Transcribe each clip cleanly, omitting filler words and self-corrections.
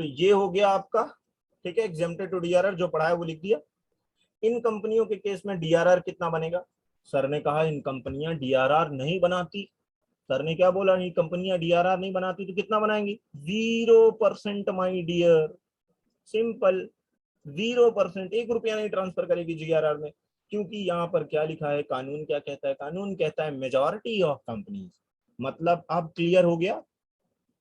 तो ये हो गया आपका, ठीक है, एग्जेम्प्टेड टू डीआरआर, जो पढ़ा है वो लिख दिया। इन कंपनियों के केस में डीआरआर कितना बनेगा? सर ने कहा इन कंपनियां डीआरआर नहीं बनाती। सर ने क्या बोला? ये कंपनियां डीआरआर नहीं बनाती, तो कितना बनाएंगी? 0% माई डियर, सिंपल 0%, 1 रुपया नहीं ट्रांसफर करेगी डीआरआर में, क्योंकि यहाँ पर क्या लिखा है, कानून क्या कहता है? कानून कहता है मेजॉरिटी ऑफ कंपनीज। मतलब अब क्लियर हो गया,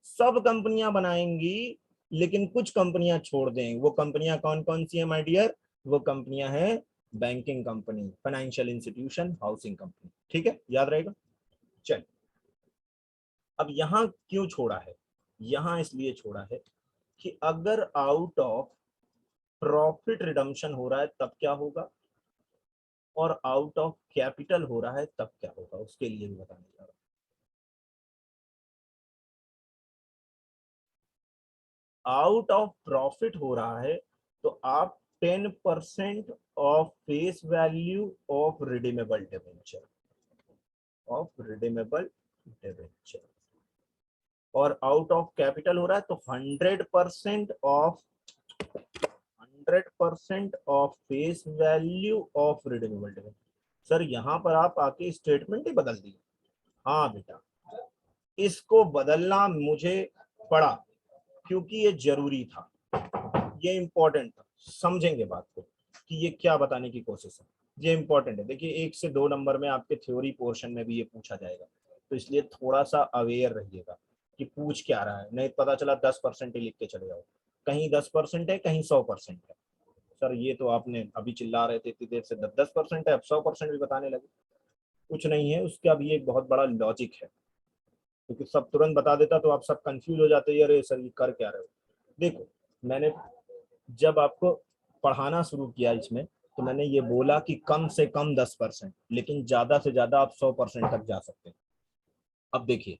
सब कंपनियां बनाएंगी लेकिन कुछ कंपनियां छोड़ देंगी। वो कंपनियां कौन कौन सी है माय डियर? वो कंपनियां हैं banking company, financial institution, housing company. ठीक है, याद रहेगा। चल, अब यहां क्यों छोड़ा है? यहां इसलिए छोड़ा है कि अगर आउट ऑफ प्रॉफिट रिडम्पशन हो रहा है तब क्या होगा, और आउट ऑफ कैपिटल हो रहा है तब क्या होगा, उसके लिए भी बताने जा रहा हूं। आउट ऑफ प्रॉफिट हो रहा है तो आप 10% of face value of redeemable debenture, of redeemable debenture, और आउट ऑफ कैपिटल हो रहा है तो 100% of face value of redeemable debenture. Sir यहां पर आप आके स्टेटमेंट ही बदल दी। हाँ बेटा, इसको बदलना मुझे पड़ा क्योंकि ये जरूरी था, ये इंपॉर्टेंट था। समझेंगे बात को कि ये क्या बताने की कोशिश है। ये इंपॉर्टेंट है। देखिए 1 से 2 नंबर में आपके थ्योरी पोर्शन में भी ये पूछा जाएगा, तो इसलिए थोड़ा सा अवेयर रहिएगा कि पूछ क्या रहा है, नहीं पता चला 10% ही लिख के चले जाओ, कहीं 10% है कहीं 100% है। सर ये तो आपने अभी चिल्ला रहे थे इतनी देर से 10% है, अब 100% भी बताने लगे। कुछ नहीं है, उसका भी एक बहुत बड़ा लॉजिक है, क्योंकि सब तुरंत बता देता तो आप सब कंफ्यूज हो जाते, अरे सर ये कर क्या रहे हो। देखो, मैंने जब आपको पढ़ाना शुरू किया इसमें, तो मैंने ये बोला कि कम से कम 10%, लेकिन ज्यादा से ज्यादा आप 100% तक जा सकते हैं। अब देखिए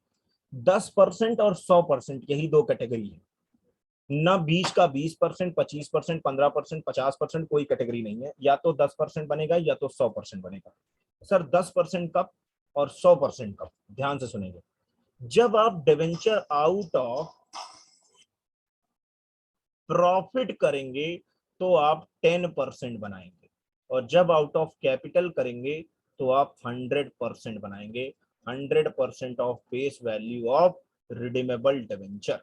10% और 100% यही दो कैटेगरी है ना, बीच का 20%, 25%, 15%, 50% कोई कैटेगरी नहीं है। या तो 10% बनेगा या तो 100% बनेगा। सर 10% कब और 100% कब? ध्यान से सुनेंगे। जब आप डिवेंचर आउट ऑफ प्रॉफिट करेंगे तो आप 10% बनाएंगे, और जब आउट ऑफ कैपिटल करेंगे तो आप 100% बनाएंगे, 100% of face value of redeemable debenture,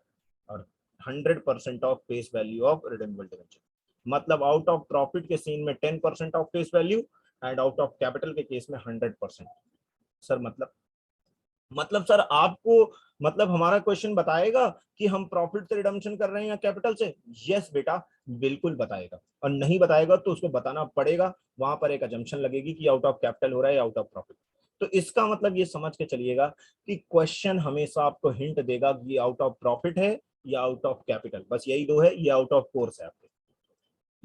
और 100% of face value of redeemable debenture. मतलब आउट ऑफ प्रॉफिट के सीन में 10% of face value, and out of capital के केस में 100%। सर मतलब सर आपको, मतलब हमारा क्वेश्चन बताएगा कि हम प्रॉफिट से रिडम्पशन कर रहे हैं या कैपिटल से? यस बेटा, बिल्कुल बताएगा। और नहीं बताएगा तो उसको बताना पड़ेगा, वहां पर एक अजम्पशन लगेगी कि आउट ऑफ कैपिटल हो रहा है या आउट ऑफ प्रॉफिट। तो इसका मतलब ये समझ के चलिएगा कि क्वेश्चन हमेशा आपको हिंट देगा कि आउट ऑफ प्रॉफिट है या आउट ऑफ कैपिटल, बस यही दो है। ये आउट ऑफ कोर्स है आपके,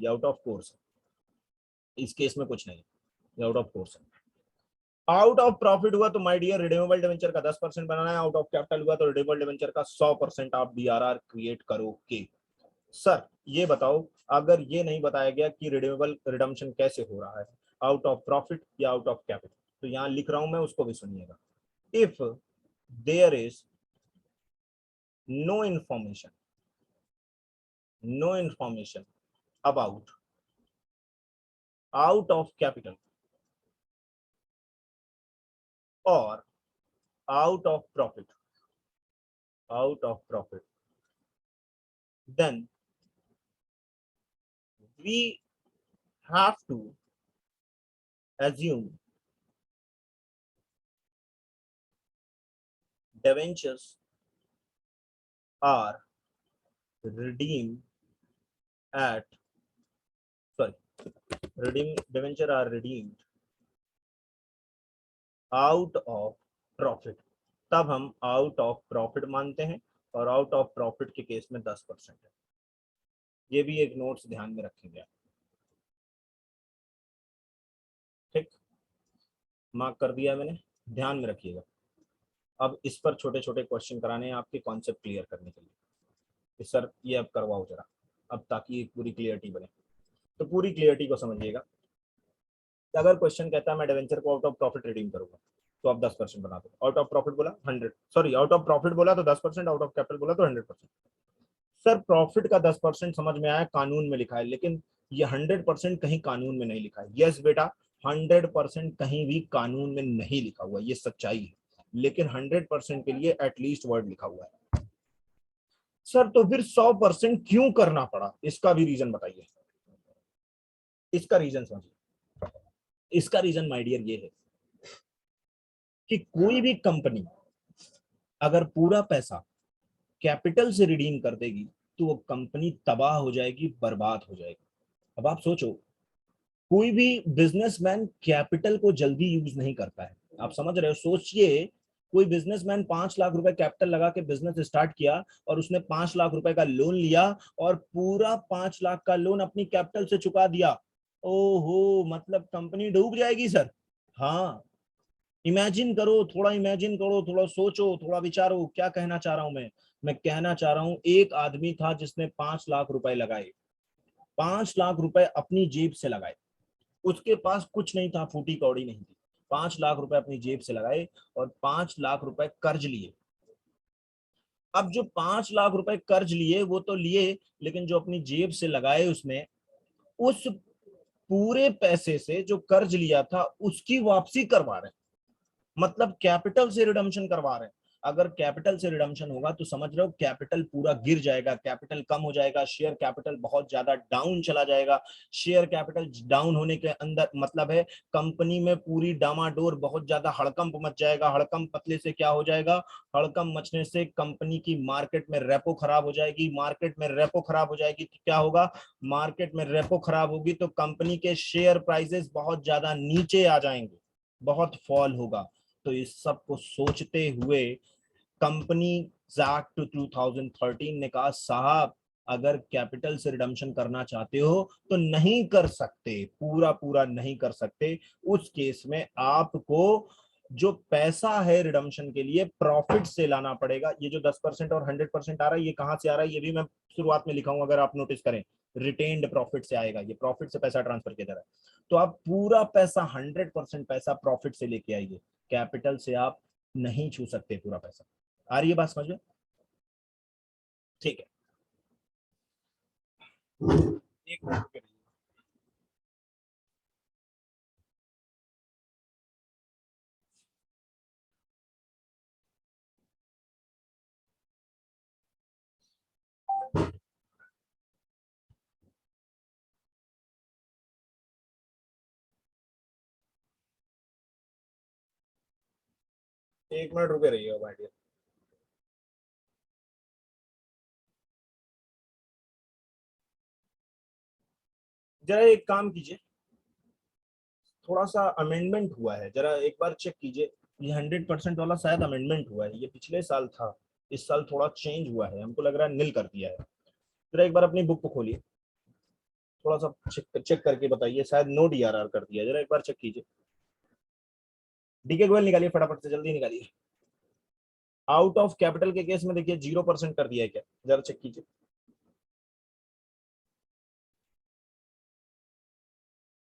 ये आउट ऑफ कोर्स है, इस केस में कुछ नहीं, ये आउट ऑफ कोर्स है। आउट ऑफ प्रॉफिट हुआ तो माय डियर रिडीमेबल डिवेंचर का 10% बनाना है, आउट ऑफ कैपिटल हुआ तो रिडीमेबल डिवेंचर का 100% आप डीआरआर क्रिएट करोगे। सर ये बताओ, अगर ये नहीं बताया गया कि रिडीमेबल रिडम्पशन कैसे हो रहा है, आउट ऑफ प्रॉफिट या आउट ऑफ कैपिटल, तो यहां लिख रहा हूं मैं, उसको भी सुनिएगा। If there is no information, no information about out of capital और out of profit, out of profit, then we have to assume debentures are redeemed at, sorry, debenture are redeemed out of profit। तब हम out of profit मानते हैं, और out of profit के case में 10% है। ये भी एक नोट्स ध्यान में रखेंगे, ठीक, मार्क कर दिया मैंने, ध्यान में रखिएगा। अब इस पर छोटे छोटे क्वेश्चन कराने हैं आपके कॉन्सेप्ट क्लियर करने के लिए कि सर ये अब करवाओ जरा, अब ताकि एक पूरी क्लियरिटी बने। तो पूरी क्लियरिटी को समझिएगा। अगर क्वेश्चन कहता है मैं डिवेंचर को आउट ऑफ प्रॉफिट रिडीम करूंगा, तो आप 10% बना दो। आउट ऑफ प्रॉफिट बोला 100, सॉरी आउट ऑफ प्रॉफिट बोला तो 10%, आउट ऑफ कैपिटल बोला तो 100%। सर प्रॉफिट का 10% समझ में आया, कानून में लिखा है, लेकिन ये 100% कहीं कानून में नहीं लिखा है। यस बेटा, 100% कहीं भी कानून में नहीं लिखा हुआ, ये सच्चाई है, लेकिन 100% के लिए एटलीस्ट वर्ड लिखा हुआ है। सर तो फिर 100% क्यों करना पड़ा, इसका भी रीजन बताइए, इसका रीजन समझिए। इसका रीजन माय डियर ये है कि कोई भी कंपनी अगर पूरा पैसा कैपिटल से रिडीम कर देगी तो वो कंपनी तबाह हो जाएगी, बर्बाद हो जाएगी। अब आप सोचो, कोई भी बिजनेसमैन कैपिटल को जल्दी यूज नहीं करता है। आप समझ रहे हो? सोचिए, कोई बिजनेसमैन 5 लाख रुपए कैपिटल लगा के बिजनेस स्टार्ट किया और उसने 5 लाख रुपए का लोन लिया और पूरा 5 लाख का लोन अपनी कैपिटल से चुका दिया। ओहो, मतलब कंपनी डूब जाएगी सर। हाँ, इमेजिन करो, थोड़ा इमेजिन करो, थोड़ा सोचो, थोड़ा विचारो, क्या कहना चाह रहा हूं मैं कहना चाह रहा हूं, एक आदमी था जिसने 5 लाख रुपए लगाए, 5 लाख रुपए अपनी जेब से लगाए, उसके पास कुछ नहीं था, फूटी कौड़ी नहीं थी, 5 लाख रुपए अपनी जेब से लगाए और 5 लाख रुपए कर्ज लिए। अब जो 5 लाख रुपए कर्ज लिए वो तो लिए, लेकिन जो अपनी जेब से लगाए उसने, उस पूरे पैसे से जो कर्ज लिया था उसकी वापसी करवा रहे हैं, मतलब कैपिटल से रिडम्पशन करवा रहे हैं। अगर कैपिटल से रिडम्पशन होगा तो समझ रहे हो कैपिटल पूरा गिर जाएगा, कैपिटल कम हो जाएगा, शेयर कैपिटल बहुत ज्यादा डाउन चला जाएगा। शेयर कैपिटल डाउन होने के अंदर मतलब है कंपनी में पूरी डामाडोर, बहुत ज्यादा हड़कंप मच जाएगा। हड़कंप पतले से क्या हो जाएगा? हड़कंप मचने से कंपनी की मार्केट में रेपो खराब हो जाएगी। मार्केट में रेपो खराब हो जाएगी तो क्या होगा? मार्केट में रेपो खराब होगी तो कंपनी के शेयर प्राइसेस बहुत ज्यादा नीचे आ जाएंगे, बहुत फॉल होगा। तो इस सब को सोचते हुए कंपनी एक्ट 2013 ने कहा, साहब अगर कैपिटल से रिडम्पशन करना चाहते हो तो नहीं कर सकते, पूरा पूरा नहीं कर सकते। उस केस में आपको जो पैसा है रिडम्पशन के लिए प्रॉफिट से लाना पड़ेगा। ये जो 10% और 100% आ रहा है, ये कहां से आ रहा है ये भी मैं शुरुआत में लिखाऊंगा, अगर आप नोटिस करें, रिटेन्ड प्रॉफिट से आएगा, ये प्रॉफिट से पैसा ट्रांसफर किया जा रहा है। तो आप पूरा पैसा 100% पैसा प्रॉफिट से लेके आइए, कैपिटल से आप नहीं छू सकते पूरा पैसा। आ रही है बात समझ में? ठीक है, एक मिनट के लिए। 1 मिनट रुके रहिए भाई। जरा एक काम कीजिए, थोड़ा सा अमेंडमेंट हुआ है, जरा एक बार चेक कीजिए। ये 100% वाला शायद अमेंडमेंट हुआ है, ये पिछले साल था, इस साल थोड़ा चेंज हुआ है, हमको लग रहा है नील कर दिया है। जरा एक बार अपनी बुक को खोलिए, थोड़ा सा चेक करके बताइए, शायद नो डीआरआर कर दिया, जरा एक बार चेक कीजिए। डीके गोयल निकालिए, फटाफट से जल्दी निकालिए। आउट ऑफ कैपिटल के केस में देखिए 0% कर दिया है क्या, जरा चेक कीजिए।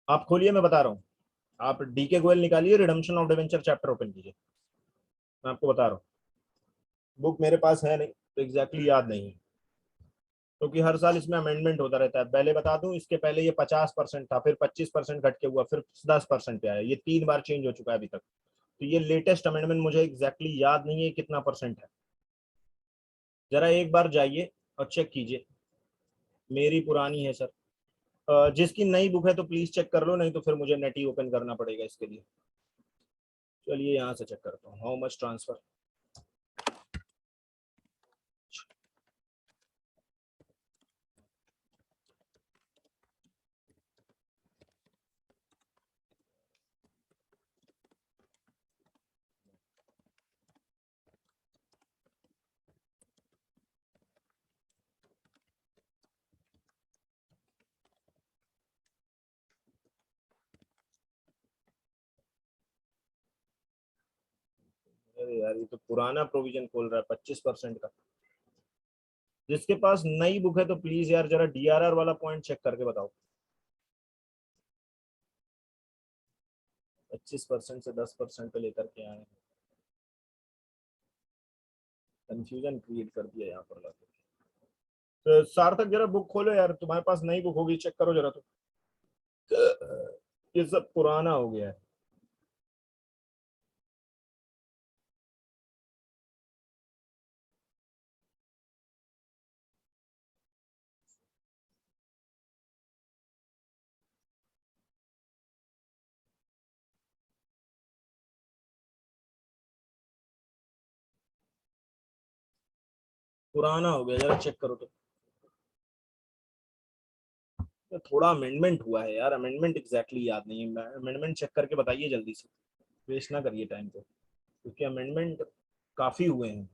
आप खोलिए, मैं बता रहा हूँ। आप डीके गोयल निकालिए, redemption of debenture chapter open कीजिए, मैं आपको बता रहा हूँ। बुक मेरे पास है नहीं तो एग्जैक्टली याद नहीं है, क्योंकि हर साल इसमें अमेंडमेंट होता रहता है। पहले बता दूं, इसके पहले ये 50% था, फिर 25% घट के हुआ, फिर 10% पे आया, ये 3 बार चेंज हो चुका है अभी तक। तो ये लेटेस्ट अमेंडमेंट मुझे एग्जैक्टली याद नहीं है कितना परसेंट है। जरा एक बार जाइए और चेक कीजिए। मेरी पुरानी है सर। जिसकी नई बुक है तो प्लीज चेक कर लो, नहीं तो फिर मुझे नेट ही ओपन करना पड़ेगा इसके लिए। चलिए यहाँ से चेक करता हूँ, हाउ मच ट्रांसफर। अरे यार, ये तो पुराना प्रोविजन खोल रहा है 25% का। जिसके पास नई बुक है तो प्लीज यार जरा डीआरआर वाला पॉइंट चेक करके बताओ। 25% से 10% पे लेकर के आए हैं, कंफ्यूजन क्रिएट कर दिया यहाँ पर लाके। तो सार्थक जरा बुक खोलो यार, तुम्हारे पास नई बुक होगी, चेक करो जरा। तो ये सब पुराना हो गया है। पुराना हो गया, जरा चेक करो। तो थोड़ा अमेंडमेंट हुआ है यार, अमेंडमेंट एग्जैक्टली याद नहीं है, अमेंडमेंट चेक करके बताइए जल्दी से, वेस्ट ना करिए टाइम को, क्योंकि अमेंडमेंट काफी हुए हैं।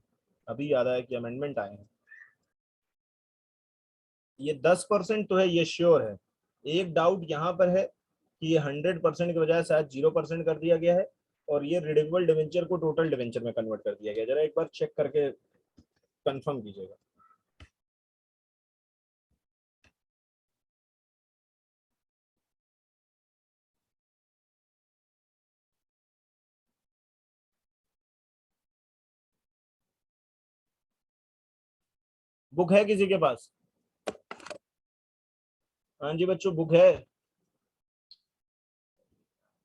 अभी याद आया कि अमेंडमेंट आए हैं। ये 10% तो है, ये श्योर है। एक डाउट यहाँ पर है कि ये 100% के बजाय शायद 0% कर दिया गया है, और ये रिडेमेबल डिवेंचर को टोटल डिवेंचर में कन्वर्ट कर दिया गया। जरा एक बार चेक करके कंफर्म कीजिएगा। बुक है किसी के पास? हाँ जी बच्चों, बुक है?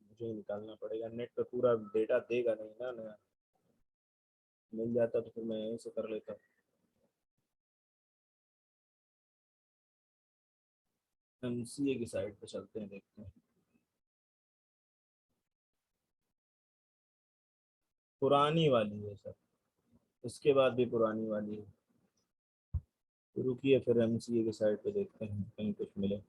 मुझे निकालना पड़ेगा, नेट पे पूरा डेटा देगा नहीं ना, नया मिल जाता तो फिर मैं यहीं से कर लेता। एमसीए की साइट पे चलते हैं, देखते हैं। पुरानी वाली है सर, इसके बाद भी पुरानी वाली है। तो रुकिए, फिर एमसीए की साइट पे देखते हैं कहीं कुछ मिले।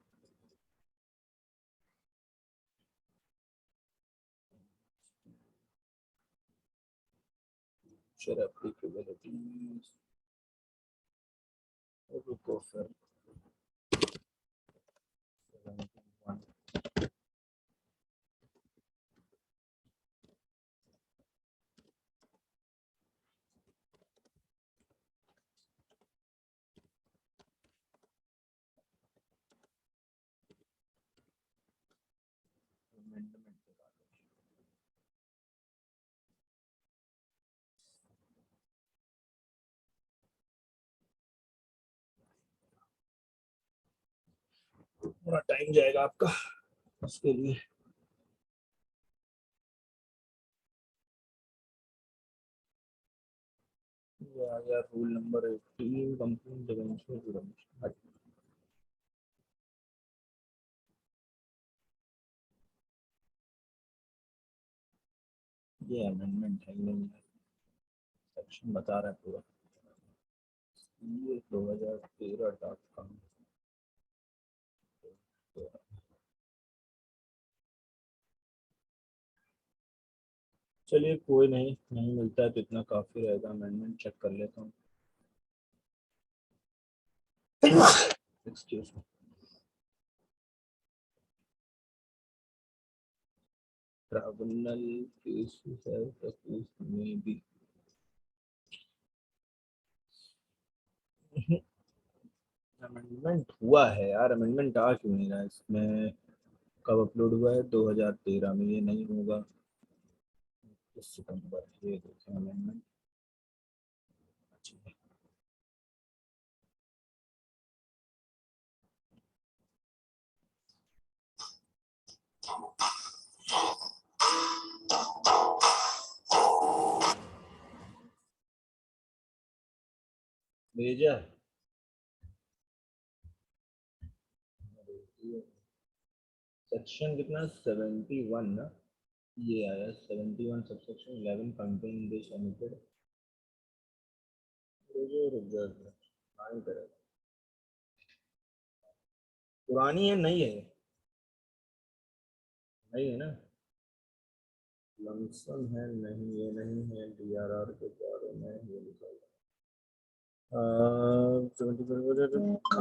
शेयर एप्लीकेबिलिटीज, रुको फिर। थोड़ा टाइम जाएगा आपका उसके लिए। ये आ गया रूल नंबर 18, कंपनी डिवेंचर। ये अमेंडमेंट है ही नहीं है, सेक्शन बता रहा है पूरा। ये 2013 .com। चलिए कोई नहीं, नहीं मिलता है तो इतना काफी रहेगा। अमेंडमेंट चेक कर लेता हूँ। Excuse me. ट्राइब्यूनल केस में भी अमेंडमेंट हुआ है यार, अमेंडमेंट आ क्यों नहीं रहा है इसमें? कब अपलोड हुआ है? 2013 में, ये नहीं होगा। 21 सितंबर, ये देखें अमेंडमेंट। भेजा है। सेक्शन कितना? 71 ना? ये आया 71 सबसेक्शन 11 कंटेन दिस एमिटेड। पुरानी है, नहीं है? नहीं है ना? लमसम है, नहीं ये नहीं है। डीआरआर के बारे में ये लिखा है।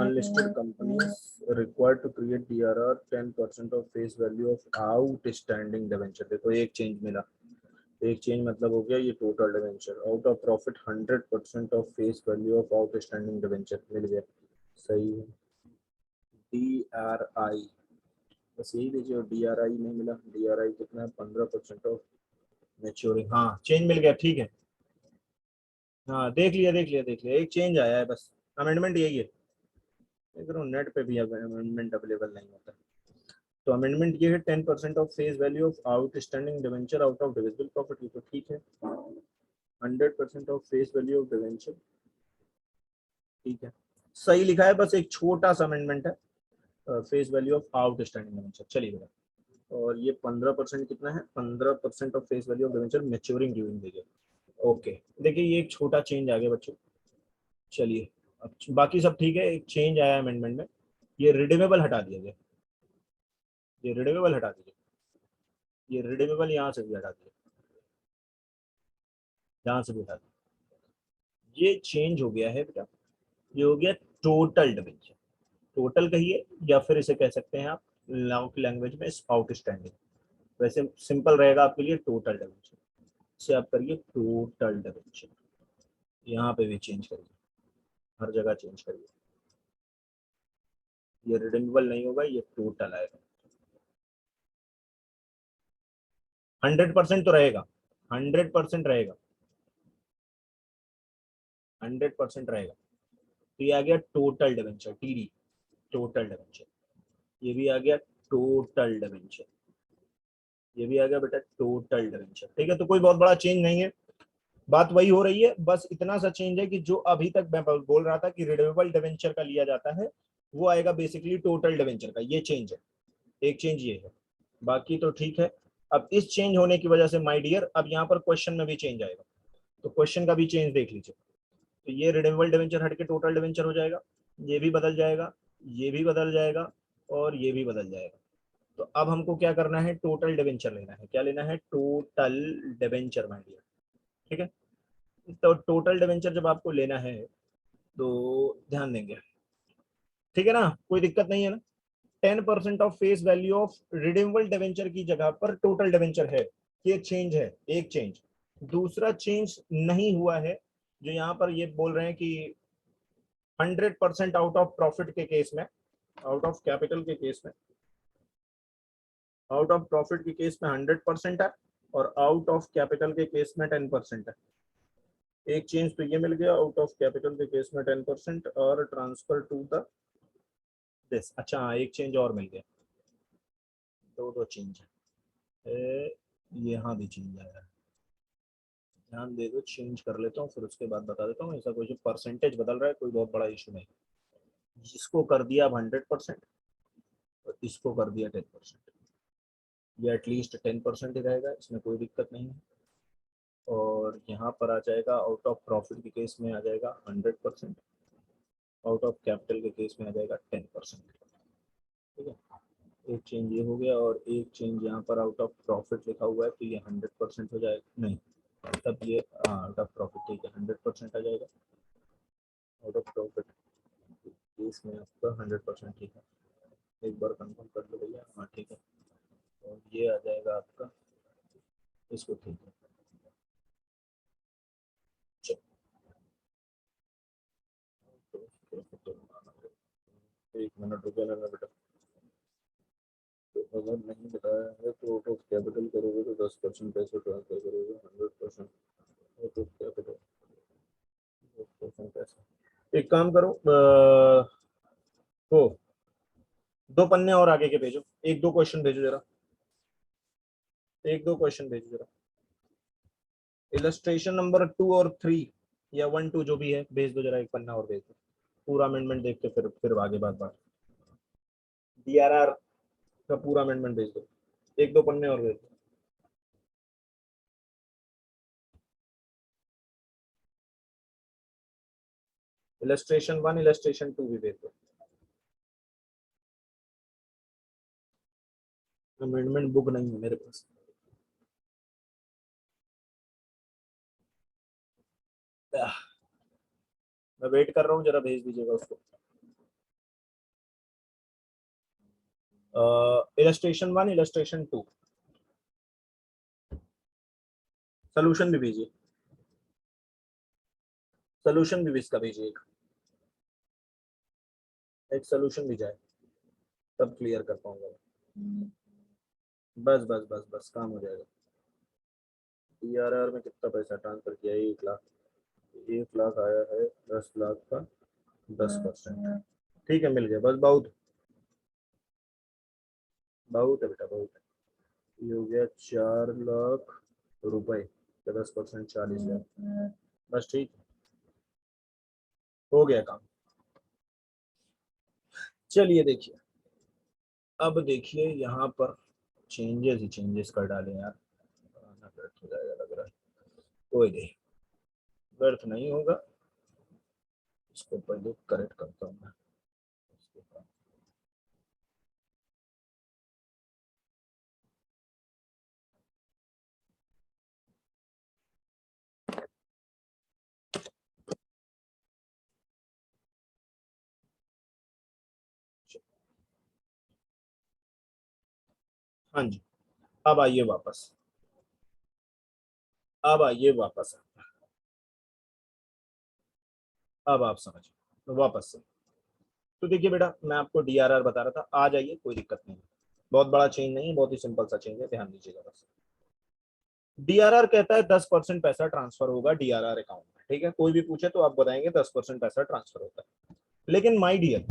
Unlisted companies required to create DRR 10% of face value of outstanding debenture। देखो एक चेंज मिला, एक चेंज मतलब हो गया ये total debenture. Out of profit 100% of face value of outstanding debenture मिल गया। सही है। DRI, बस यही लीजिए। DRI नहीं मिला। DRI कितना है? 15% ऑफ मेच्योरिंग। हाँ चेंज मिल गया, ठीक है। हाँ देख लिया, देख लिया, देख लिया, एक चेंज आया है बस। अमेंडमेंट यही है। अगर नेट पे भी अमेंडमेंट अवेलेबल नहीं होता। तो अमेंडमेंट ये है 10% of face value of outstanding debenture out of divisible property, तो ठीक है। 100% of face value of debenture, ठीक है, सही लिखा है, बस एक छोटा सा अमेंडमेंट है face value of outstanding debenture. चलिए बेटा, और ये 15% कितना है, 15% of face value of debenture maturing during the year. Okay, देखिए ये एक छोटा चेंज आ गया बच्चों। चलिए अब बाकी सब ठीक है, एक चेंज आया अमेंडमेंट में, ये रिडीमेबल हटा दिया गया, ये रिडीमेबल हटा दिया, ये रिडीमेबल यहाँ से भी हटा दिया, यहाँ से भी हटा दिया, ये चेंज हो गया है बेटा, ये हो गया टोटल डिवेंचर। टोटल कहिए या फिर इसे कह सकते हैं आप लॉ की लैंग्वेज में आउटस्टैंडिंग, वैसे सिंपल रहेगा आपके लिए टोटल डिवेंचर, इसे आप करिए टोटल डिवेंचर, यहाँ पे भी चेंज करिए, हर जगह चेंज करिए, ये रिडीमेबल नहीं होगा, ये टोटल आएगा। 100% तो रहेगा, 100% रहेगा, 100% रहेगा। तो ये आ गया total debenture, TD, total debenture, ये भी आ गया टोटल डिवेंचर, ये भी आ गया बेटा टोटल डिवेंचर, ठीक है। तो कोई बहुत बड़ा चेंज नहीं है, बात वही हो रही है, बस इतना सा चेंज है कि जो अभी तक मैं बोल रहा था कि रिडेवेबल डिवेंचर का लिया जाता है, वो आएगा बेसिकली टोटल डिवेंचर का, ये चेंज है, एक चेंज ये है, बाकी तो ठीक है। अब इस चेंज होने की वजह से माय डियर, अब यहाँ पर क्वेश्चन में भी चेंज आएगा, तो क्वेश्चन का भी चेंज देख लीजिए। तो ये रिडेवेबल डिवेंचर हट के टोटल डिवेंचर हो जाएगा, ये भी बदल जाएगा, ये भी बदल जाएगा, और ये भी बदल जाएगा। तो अब हमको क्या करना है, टोटल डिवेंचर लेना है, क्या लेना है, टोटल डिवेंचर माय डियर, ठीक है। तो टोटल डिवेंचर जब आपको लेना है तो ध्यान देंगे, ठीक है ना, कोई दिक्कत नहीं है ना। 10% of face value of redeemable debenture की जगह पर टोटल डिवेंचर है, ये चेंज है, एक चेंज। दूसरा चेंज नहीं हुआ है, जो यहाँ पर ये बोल रहे हैं कि 100% आउट ऑफ प्रॉफिट के केस में, आउट ऑफ कैपिटल के केस में, आउट ऑफ प्रॉफिट के केस में 100% है, और आउट ऑफ कैपिटल के केस में 10% है। एक चेंज तो ये मिल गया, आउट ऑफ कैपिटल के केस में 10% और ट्रांसफर टू द दिस। अच्छा हाँ, एक चेंज और मिल गया, दो दो चेंज है, यहाँ भी चेंज आया है, ध्यान दे दो, चेंज कर लेता हूँ फिर उसके बाद बता देता हूँ। ऐसा कोई जो परसेंटेज बदल रहा है कोई बहुत बड़ा इशू नहीं, जिसको कर दिया अब 100% और इसको कर दिया 10%, ये एटलीस्ट 10% ही रहेगा, इसमें कोई दिक्कत नहीं है। और यहाँ पर आ जाएगा आउट ऑफ प्रॉफिट के केस में आ जाएगा 100%, आउट ऑफ कैपिटल के केस में आ जाएगा 10%, ठीक है। एक चेंज ये हो गया, और एक चेंज यहाँ पर आउट ऑफ प्रॉफिट लिखा हुआ है, तो ये 100% हो जाएगा, नहीं तब ये आउट ऑफ प्रॉफिट, ठीक है, 100% आ जाएगा आउट ऑफ प्रॉफिट केस में आपका 100%, ठीक है। एक बार कंफर्म कर लो भैया, हाँ ठीक है। और ये आ जाएगा आपका, इसको ठीक है, चलो। एक मिनट रुपया लेना बेटा, तो अगर नहीं बताया है तो आउट ऑफ कैपिटल करोगे तो 10% पैसे ट्रांसफर करोगे, 100% आउट ऑफ कैपिटल 10% पैसे। एक काम करो, ओ दो पन्ने और आगे के भेजो, एक दो क्वेश्चन भेजो जरा, एक दो क्वेश्चन भेजो जरा, इलस्ट्रेशन नंबर 2 और 3 या 1 2 जो भी है भेज दो जरा, एक पन्ना और भेज दो, पूरा अमेंडमेंट देख के फिर आगे बात डीआरआर का पूरा अमेंडमेंट भेज दो, एक दो पन्ने और भेज दो। इलस्ट्रेशन 1 इलस्ट्रेशन 2 भी भेज दो। अमेंडमेंट बुक नहीं है मेरे पास, मैं वेट कर रहा हूँ, जरा भेज दीजिएगा उसको। इलस्ट्रेशन 1 इलस्ट्रेशन 2, सोल्यूशन भी भेजिए, सोल्यूशन भी इसका भेजिए, एक सोल्यूशन भी जाए, तब क्लियर कर पाऊंगा। बस बस बस बस काम हो जाएगा। डीआरआर में कितना पैसा ट्रांसफर किया है, 1 लाख, 1 लाख आया है, 10 लाख का 10%, ठीक है, मिल गया, बस बहुत बहुत है बेटा, बहुत है। ये हो गया 4 लाख रुपए का 10%, 40 हजार। बस ठीक है, हो गया काम। चलिए देखिए, अब देखिए यहाँ पर चेंजेस ही चेंजेस कर डाले यार, पुराना व्यर्थ हो जाएगा लग रहा है। कोई नहीं, व्यर्थ नहीं होगा, इसको पहले करेक्ट करता हूँ मैं। हाँ जी, अब आइए वापस, अब आइए वापस, अब आप समझिए तो वापस से। तो देखिए बेटा, मैं आपको डीआरआर बता रहा था, आ जाइए, कोई दिक्कत नहीं है, बहुत बड़ा चेंज नहीं है, बहुत ही सिंपल सा चेंज है, ध्यान दीजिएगा बस। डीआरआर कहता है 10% पैसा ट्रांसफर होगा डीआरआर अकाउंट में, ठीक है, कोई भी पूछे तो आप बताएंगे 10% पैसा ट्रांसफर होता है। लेकिन माय डियर,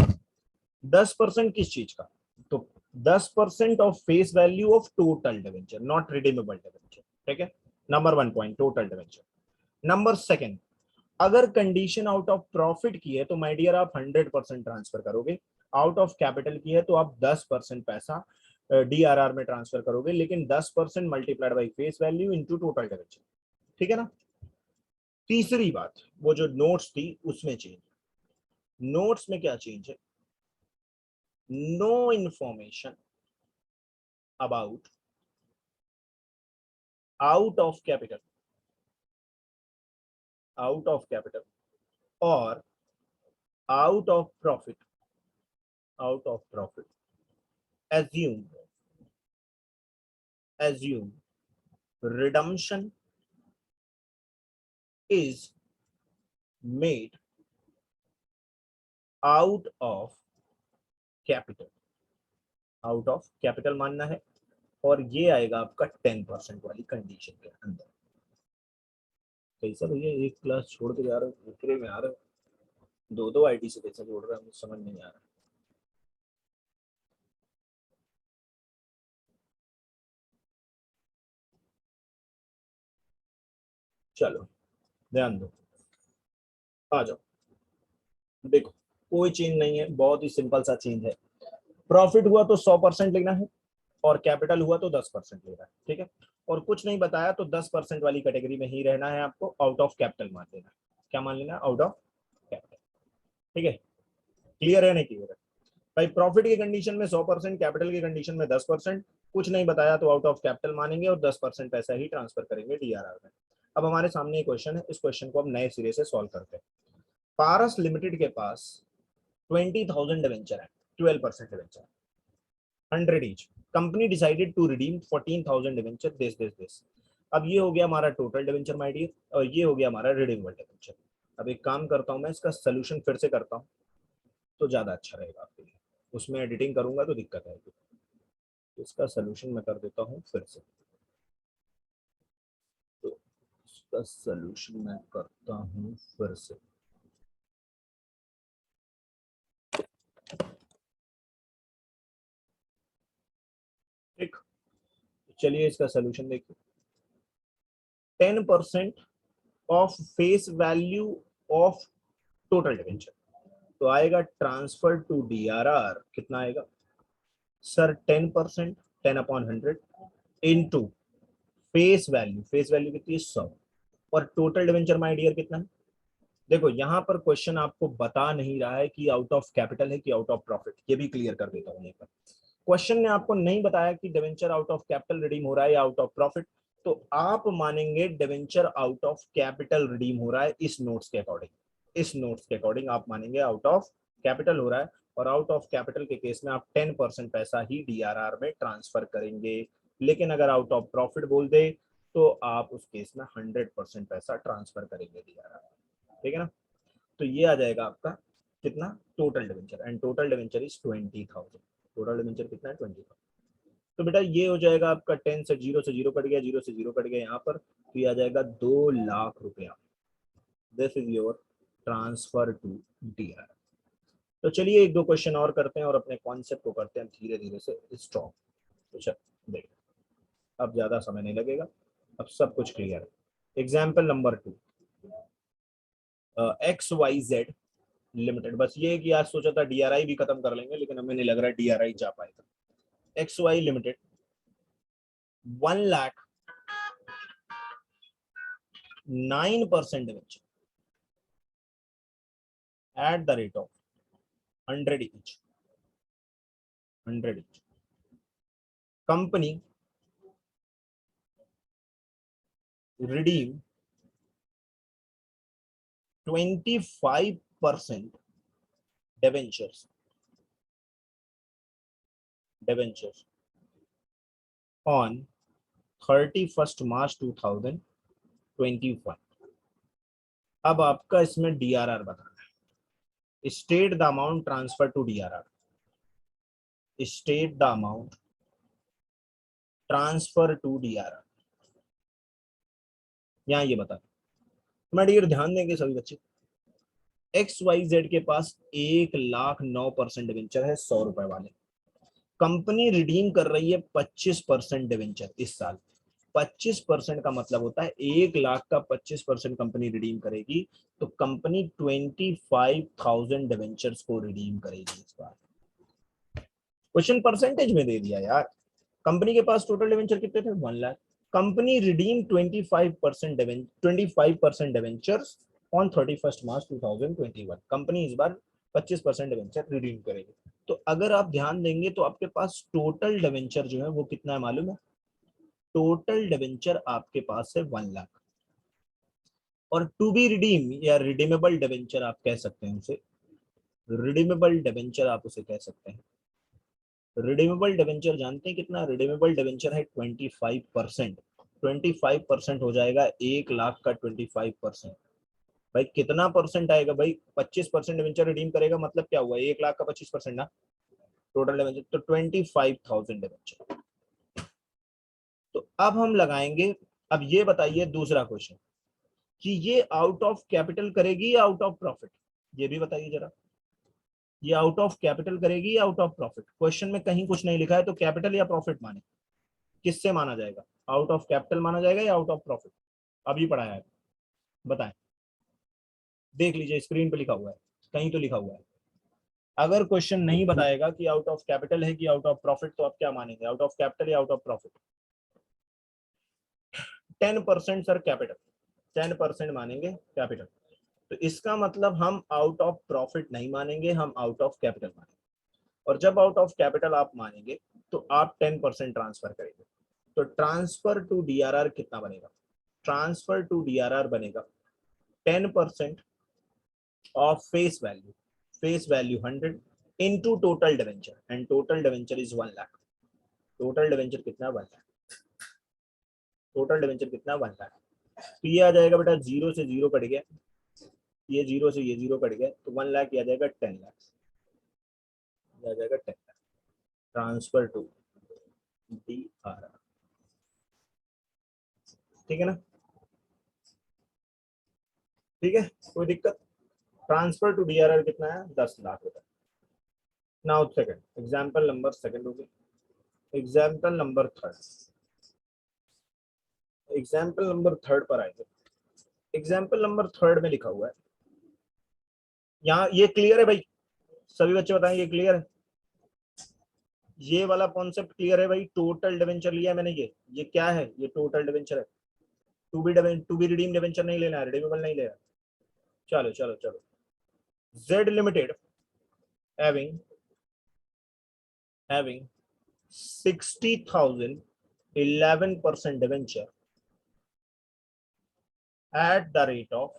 10% किस चीज का? तो 10% of face value of total debenture, not redeemable debenture, ठीक है। Number 1 point, total debenture. Number second, अगर कंडीशन आउट ऑफ प्रॉफिट की है तो माय डियर आप 100% ट्रांसफर करोगे। आउट ऑफ कैपिटल की है तो आप 10% पैसा डीआरआर में ट्रांसफर करोगे, लेकिन 10% multiplied by face value into total debenture, ठीक है ना। तीसरी बात, वो जो नोट्स थी उसमें चेंज, नोट्स में क्या चेंज है? No information about out of capital, out of capital और out of profit, out of profit, assume assume redemption is made out of capital, out of capital मानना है, और ये आएगा आपका 10% वाली कंडीशन के अंदर। कैसा भैया, एक क्लास छोड़ के जा रहे हो, दूसरे में आ रहे हो, दो दो आईडी से कैसे जोड़ रहे हैं, मुझे समझ नहीं आ रहा। चलो ध्यान दो, आ जाओ, देखो कोई चेंज नहीं है, बहुत ही सिंपल सा चेंज है। प्रॉफिट हुआ तो 100% लेना है, और कैपिटल हुआ तो 10% लेना है, ठीक है। और कुछ नहीं बताया तो 10% वाली कैटेगरी में ही रहना है आपको, आउट ऑफ कैपिटल मान लेना है। क्या मान लेना है? आउट ऑफ कैपिटल, ठीक है। क्लियर है नहीं क्लियर है भाई? प्रॉफिट की कंडीशन में 100%, कैपिटल की कंडीशन में 10%, कुछ नहीं बताया तो आउट ऑफ कैपिटल मानेंगे और 10% पैसा ही ट्रांसफर करेंगे डीआरआर में। अब हमारे सामने एक क्वेश्चन है, इस क्वेश्चन को अब नए सिरे से सॉल्व करते हैं। पारस लिमिटेड के पास 20,000 डिवेंचर है, 12% debenture, 100 each. Company decided to redeem 14,000 debenture, this. अब ये हो गया हमारा टोटल डिवेंचर माय डियर, और ये हो गया हमारा रिडीमेबल डिवेंचर। अब एक काम करता हूं, मैं इसका सोल्यूशन फिर से करता हूं तो ज्यादा अच्छा रहेगा आपके लिए, उसमें एडिटिंग करूंगा तो दिक्कत आएगी। इसका सोल्यूशन मैं कर देता हूं फिर से, तो इसका सोल्यूशन मैं करता हूं फिर से। ठीक, चलिए इसका सोल्यूशन देखिए। 10% of face value of total debenture, तो आएगा ट्रांसफर टू डीआरआर, कितना आएगा sir? 10%, 10/100 into face value, face value कितनी है? 100, और टोटल डिवेंचर माय डियर कितना है? देखो यहाँ पर क्वेश्चन आपको बता नहीं रहा है कि आउट ऑफ कैपिटल है कि आउट ऑफ प्रॉफिट, ये भी क्लियर कर देता हूँ यहीं पर। क्वेश्चन ने आपको नहीं बताया कि debenture out of capital redeem हो रहा है या आउट ऑफ प्रॉफिट, तो आप मानेंगे debenture out of capital redeem हो रहा है इस नोट्स के अकॉर्डिंग, इस नोट्स के अकॉर्डिंग आप मानेंगे आउट ऑफ कैपिटल हो रहा है, और आउट ऑफ कैपिटल के केस में आप 10% पैसा ही डीआरआर में ट्रांसफर करेंगे। लेकिन अगर आउट ऑफ प्रॉफिट बोल दे तो आप उस केस में 100% पैसा ट्रांसफर करेंगे डीआरआर, ठीक है ना। तो ये आ जाएगा आपका कितना? Total debenture, and total debenture is 20,000। Total debenture कितना है? 20,000। तो बेटा ये हो जाएगा आपका 10 से जीरो कट गया, जीरो से जीरो कट गया यहाँ पर, तो ये आ जाएगा 2 लाख रुपया। This is your transfer to DR. तो चलिए एक दो क्वेश्चन और करते हैं और अपने कॉन्सेप्ट को करते हैं धीरे धीरे से स्ट्रॉन्ग। तो चल देख, अब ज्यादा समय नहीं लगेगा, अब सब कुछ क्लियर है। Example number 2, XYZ limited. बस ये कि आज सोचा था DRI भी खत्म कर लेंगे, लेकिन हमें नहीं लग रहा है DRI जा पाएगा। XY limited 1,09% debenture at the rate of 100 each. 100 each. Company redeem 25% debentures on 31st March 2021. अब आपका इसमें DRR बताना है। State the amount transfer to DRR. State the amount transfer to DRR. यहाँ ये बता, मैं डियर ध्यान देंगे सभी बच्चे। XYZ के पास 1,09% डिवेंचर है 100 रुपए वाले। कंपनी रिडीम कर रही है 25% डिवेंचर इस साल। 25% का मतलब होता है 1,00,000 का 25% कंपनी रिडीम करेगी, तो कंपनी 25,000 डिवेंचर्स को रिडीम करेगी इस बार। क्वेश्चन परसेंटेज में दे दिया यार। कंपनी के पास टोटल डिवेंचर कितने थे? 1,00,000। Company redeem 25% debentures on 31st March 2021। Company इस बार 25% डिवेंचर रिडीम करेगी। तो अगर आप ध्यान देंगे तो आपके पास टोटल डिवेंचर जो है वो कितना है मालूम है? टोटल डिवेंचर आपके पास है 1,00,000। और टू बी रिडीम या रिडीमेबल डिवेंचर आप कह सकते हैं उसे, रिडीमेबल डिवेंचर आप उसे कह सकते हैं। रिडीमेबल डिवेंचर जानते हैं कितना? रिडीमेबल डिवेंचर है 25%। 25% हो जाएगा 1,00,000 का 25%। भाई कितना परसेंट आएगा भाई? 25% डिवेंचर रिडीम करेगा मतलब क्या हुआ? 1,00,000 का 25% ना, टोटल डिवेंचर तो 25,000 डिवेंचर। तो अब हम लगाएंगे, अब ये बताइए दूसरा क्वेश्चन कि ये आउट ऑफ कैपिटल करेगी या आउट ऑफ प्रॉफिट? ये भी बताइए जरा, ये आउट ऑफ कैपिटल करेगी या आउट ऑफ प्रॉफिट? क्वेश्चन में कहीं कुछ नहीं लिखा है, तो कैपिटल या प्रॉफिट माने, किससे माना जाएगा? आउट ऑफ कैपिटल माना जाएगा या आउट ऑफ प्रॉफिट? अभी पढ़ाया है, बताएं। देख लीजिए स्क्रीन पे लिखा हुआ है, कहीं तो लिखा हुआ है। अगर क्वेश्चन नहीं बताएगा कि आउट ऑफ कैपिटल है कि आउट ऑफ प्रॉफिट, तो आप क्या मानेंगे? आउट ऑफ कैपिटल या out of profit? 10% sir capital, 10% मानेंगे कैपिटल। तो इसका मतलब हम आउट ऑफ प्रॉफिट नहीं मानेंगे, हम आउट ऑफ कैपिटल मानेंगे। और जब आउट ऑफ कैपिटल आप मानेंगे तो आप 10% ट्रांसफर करेंगे। तो ट्रांसफर टू DRR कितना बनेगा? ट्रांसफर टू DRR बनेगा 10% of face value, face value 100 into total debenture, and total debenture is 1,00,000। Total debenture कितना? 1,00,000। टोटल डिवेंचर कितना? 1,00,000। तो ये आ जाएगा बेटा, 0 से 0 कट गया, ये 0 से ये 0 कट गया, तो 1,00,000 ये आ जाएगा 10,00,000, ये आ जाएगा 10,00,000। ट्रांसफर टू DRR, ठीक है ना? ठीक है, कोई दिक्कत? ट्रांसफर टू DRR कितना है? 10,00,000 रुपए। Now second, example number second हो गया। Example number third, example number third पर आएंगे। एग्जांपल नंबर थर्ड में लिखा हुआ है, यहाँ ये क्लियर है भाई? सभी बच्चे बताएं ये क्लियर है? ये वाला कॉन्सेप्ट क्लियर है भाई? टोटल डिवेंचर लिया है मैंने, ये क्या है? ये टोटल डिवेंचर है। टू बी रिडीम डिवेंचर नहीं लेना है, रिडीमेबल नहीं लेना। चलो चलो चलो, Z limited having 60,000 11% debenture at the rate of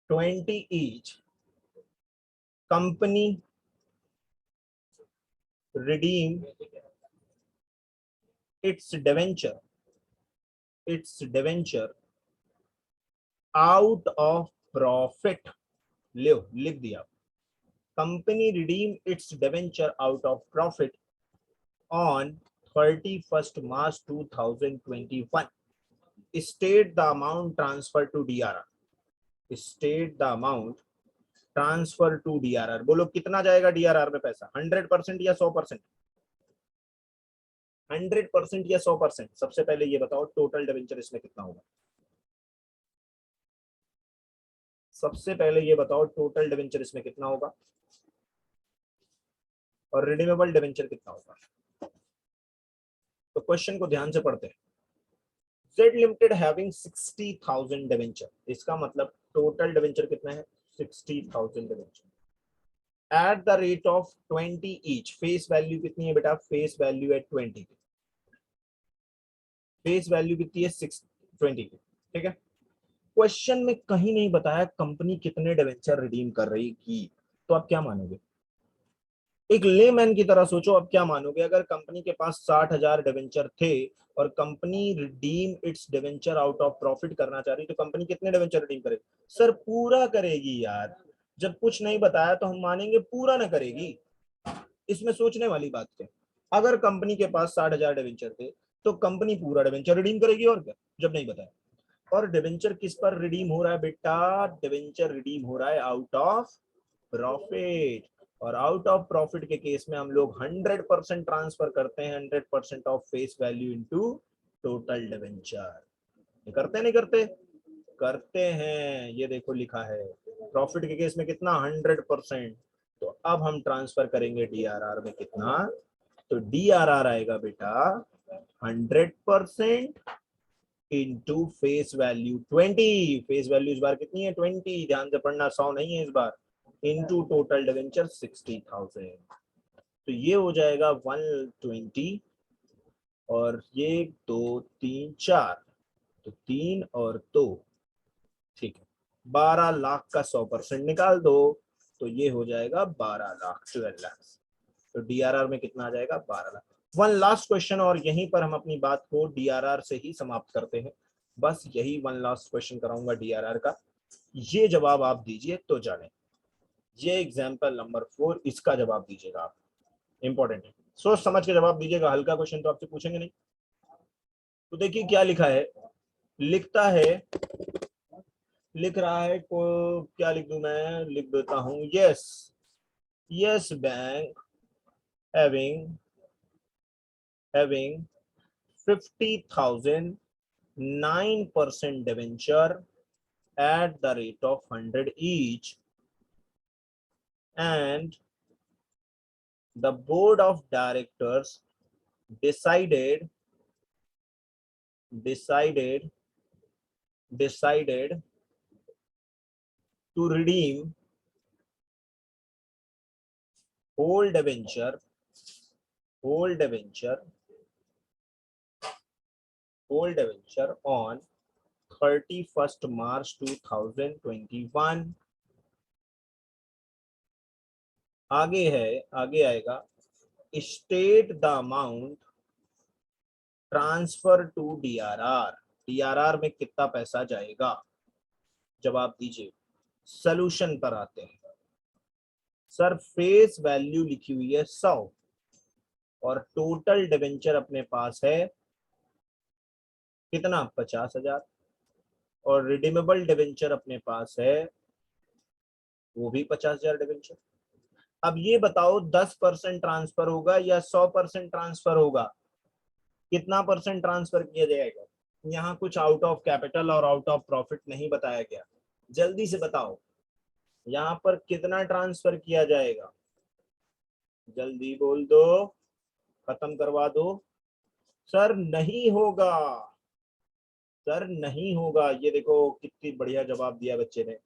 20 each. Company redeem its debenture out of profit. लिख दिया, company redeem its debenture out of profit on 31st March 2021. State the amount transferred to DRR. State the amount transfer to DRR. बोलो कितना जाएगा DRR में पैसा, 100% या 100%? 100% या 100%? सबसे पहले ये बताओ टोटल डिवेंचर इसमें कितना होगा। सबसे पहले ये बताओ टोटल डिवेंचर इसमें कितना होगा और रिडीमेबल डिवेंचर कितना होगा। तो क्वेश्चन को ध्यान से पढ़ते हैं। Z लिमिटेड हैविंग 60,000 डिवेंचर, इसका मतलब टोटल डिवेंचर कितना है, 60,000 debenture at the rate of 20 each. Face value कितनी है बेटा, फेस वैल्यू है 20, फेस वैल्यू कितनी है 20 की, ठीक है। क्वेश्चन में कहीं नहीं बताया कंपनी कितने डिवेंचर रिडीम कर रही की, तो आप क्या मानोगे, एक लेमैन की तरह सोचो, अब क्या मानोगे अगर कंपनी के पास 60,000 डिवेंचर थे और company redeem it's debenture out of profit करना चाह रही, तो कंपनी कितने डिवेंचर रिडीम करेगी। सर पूरा करेगी यार, जब कुछ नहीं बताया तो हम मानेंगे पूरा ना करेगी, इसमें सोचने वाली बात है। अगर कंपनी के पास 60,000 डिवेंचर थे तो कंपनी पूरा डिवेंचर रिडीम करेगी, और क्या, जब नहीं बताया। और डिवेंचर किस पर रिडीम हो रहा है बेटा, डिवेंचर रिडीम हो रहा है आउट ऑफ प्रॉफिट, और आउट ऑफ प्रॉफिट के केस में हम लोग 100% ट्रांसफर करते हैं, 100% of face value into total debenture. ये करते नहीं करते, करते हैं। ये देखो लिखा है प्रॉफिट के केस में कितना, 100%। तो अब हम ट्रांसफर करेंगे डीआरआर में कितना, तो डीआरआर आएगा बेटा 100% into face value 20। Face value इस बार कितनी है, 20, ध्यान से पढ़ना, 100 नहीं है इस बार, इंटू टोटल डिवेंचर 60,000। तो ये हो जाएगा 120, और ये 2 3 4, तो 3 और 2, ठीक है, 12 लाख का 100% निकाल दो, तो ये हो जाएगा 12 लाख, 12 लाख। तो डीआरआर में कितना आ जाएगा, 12 लाख। वन लास्ट क्वेश्चन, और यहीं पर हम अपनी बात को डीआरआर से ही समाप्त करते हैं। बस यही वन लास्ट क्वेश्चन कराऊंगा डीआरआर का, ये जवाब आप दीजिए तो जाने। ये एग्जाम्पल नंबर 4, इसका जवाब दीजिएगा आप, इंपॉर्टेंट है, सोच समझ के जवाब दीजिएगा, हल्का क्वेश्चन तो आपसे पूछेंगे नहीं। तो देखिए क्या लिखा है, लिखता है, लिख रहा है को, क्या लिख दूं मैं, लिख देता हूं, yes, yes bank having 50,000 9% debenture at the rate of 100 each, and the board of directors decided to redeem whole debenture on 31st March 2021। आगे है, आगे आएगा, state the amount transfer to DRR, DRR में कितना पैसा जाएगा, जवाब दीजिए। सॉल्यूशन पर आते हैं। सर फेस वैल्यू लिखी हुई है 100, और टोटल डिवेंचर अपने पास है कितना, 50,000, और रिडीमेबल डिवेंचर अपने पास है वो भी 50,000 डिवेंचर। अब ये बताओ 10% ट्रांसफर होगा या 100% ट्रांसफर होगा, कितना परसेंट ट्रांसफर किया जाएगा। यहाँ कुछ आउट ऑफ कैपिटल और आउट ऑफ प्रॉफिट नहीं बताया गया, जल्दी से बताओ यहाँ पर कितना ट्रांसफर किया जाएगा, जल्दी बोल दो, खत्म करवा दो। सर नहीं होगा, सर नहीं होगा, ये देखो कितनी बढ़िया जवाब दिया बच्चे ने।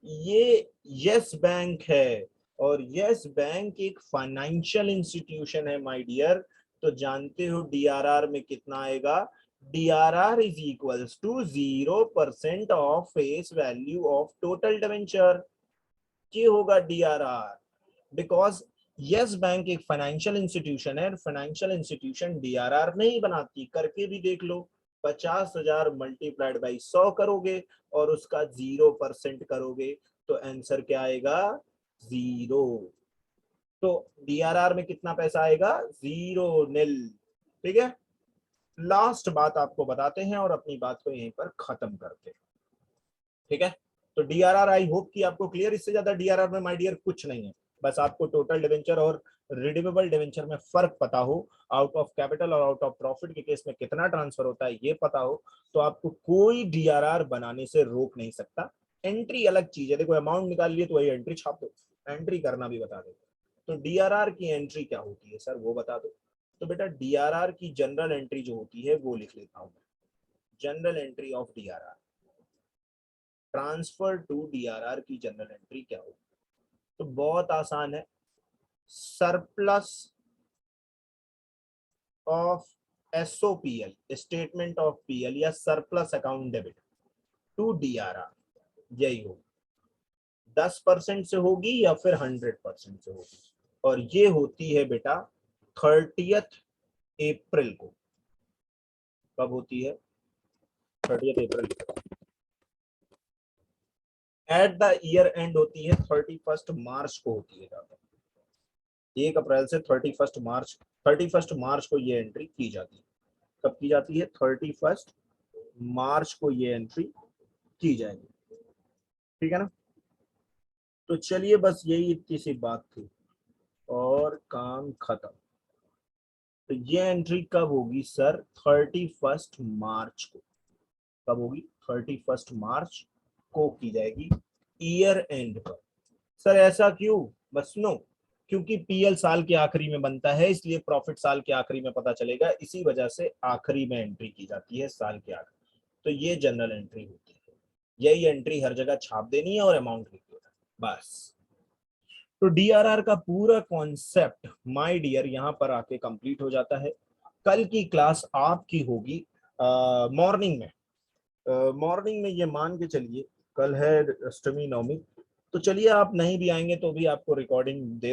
ये यस बैंक है, और यस बैंक एक फाइनेंशियल इंस्टीट्यूशन है माय डियर। तो जानते हो डीआरआर में कितना आएगा, DRR is equals to 0% of face value of total debenture. ये होगा डीआरआर, बिकॉज यस बैंक एक फाइनेंशियल इंस्टीट्यूशन है, फाइनेंशियल इंस्टीट्यूशन डीआरआर नहीं बनाती, करके भी देख लो। 50,000 मल्टीप्लाइड बाई 100 करोगे और उसका 0% करोगे, तो आंसर क्या आएगा, 0। तो डीआरआर में कितना पैसा आएगा, 0, नील, ठीक है। लास्ट बात आपको बताते हैं और अपनी बात को यहीं पर खत्म करते हैं, ठीक है। तो डीआरआर आई होप कि आपको क्लियर, इससे ज्यादा डीआरआर में माय डियर कुछ नहीं है, बस आपको टोटल डिवेंचर और रिडीमेबल डिवेंचर में फर्क पता हो, आउट ऑफ कैपिटल और आउट ऑफ प्रॉफिट के केस में कितना ट्रांसफर होता है ये पता हो, तो आपको कोई डीआरआर बनाने से रोक नहीं सकता। एंट्री अलग चीज है, देखो अमाउंट निकाल लिए तो वही एंट्री छाप दो, एंट्री करना भी बता दो। तो डीआरआर की एंट्री क्या होती है सर वो बता दो। तो बेटा डीआरआर की जनरल एंट्री जो होती है वो लिख लेता हूं मैं, journal entry of DRR, transfer to DRR की जनरल एंट्री क्या होगी। तो बहुत आसान है, surplus of SOPL, statement of PL या surplus account debit to DRR, यही होगी। 10% से होगी या फिर 100% से होगी, और ये होती है बेटा 30th अप्रैल को। कब होती है? 30th अप्रैल को। एट द ईयर एंड होती है 31st मार्च को होती है ज्यादा, 1 अप्रैल से 31st मार्च को ये एंट्री की जाती है। कब की जाती है? 31st मार्च को ये एंट्री की जाएगी, ठीक है ना। तो चलिए बस यही इतनी सी बात थी और काम खत्म। तो ये एंट्री कब होगी सर? 31st मार्च को। कब होगी? 31st मार्च को की जाएगी ईयर एंड पर। सर ऐसा क्यों? बस नो, क्योंकि पीएल साल के आखिरी में बनता है, इसलिए प्रॉफिट साल के आखिरी में पता चलेगा, इसी वजह से आखिरी में एंट्री की जाती है, साल के आखिरी। तो ये जनरल एंट्री होती है, यही एंट्री हर जगह छाप देनी है और अमाउंट लिख देना बस। तो डीआरआर का पूरा कॉन्सेप्ट माय डियर यहाँ पर आके कंप्लीट हो जाता है। कल की क्लास आपकी होगी मॉर्निंग में। मॉर्निंग में ये मान के चलिए कल है अष्टमी नवमी, तो चलिए आप नहीं भी आएंगे तो भी आपको रिकॉर्डिंग दे